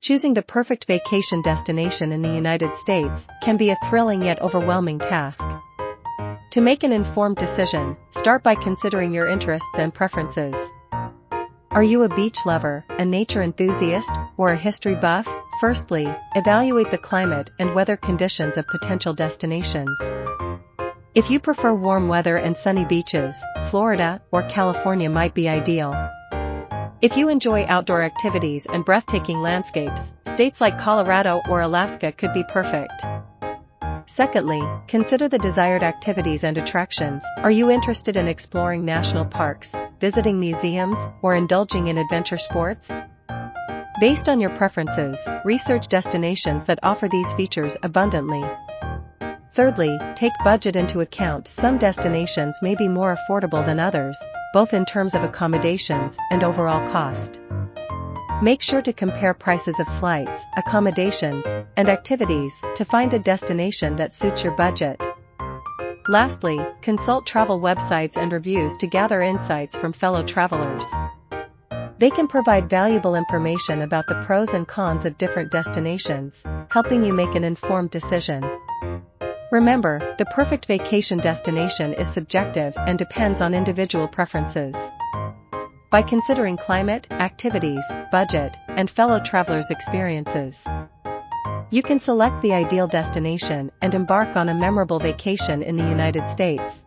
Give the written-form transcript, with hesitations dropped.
Choosing the perfect vacation destination in the United States can be a thrilling yet overwhelming task. To make an informed decision, start by considering your interests and preferences. Are you a beach lover, a nature enthusiast, or a history buff? Firstly, evaluate the climate and weather conditions of potential destinations. If you prefer warm weather and sunny beaches, Florida or California might be ideal. If you enjoy outdoor activities and breathtaking landscapes, states like Colorado or Alaska could be perfect. Secondly, consider the desired activities and attractions. Are you interested in exploring national parks, visiting museums, or indulging in adventure sports? Based on your preferences, research destinations that offer these features abundantly. Thirdly, take budget into account. Some destinations may be more affordable than others, both in terms of accommodations and overall cost. Make sure to compare prices of flights, accommodations, and activities to find a destination that suits your budget. Lastly, consult travel websites and reviews to gather insights from fellow travelers. They can provide valuable information about the pros and cons of different destinations, helping you make an informed decision. Remember, the perfect vacation destination is subjective and depends on individual preferences. By considering climate, activities, budget, and fellow travelers' experiences, you can select the ideal destination and embark on a memorable vacation in the United States.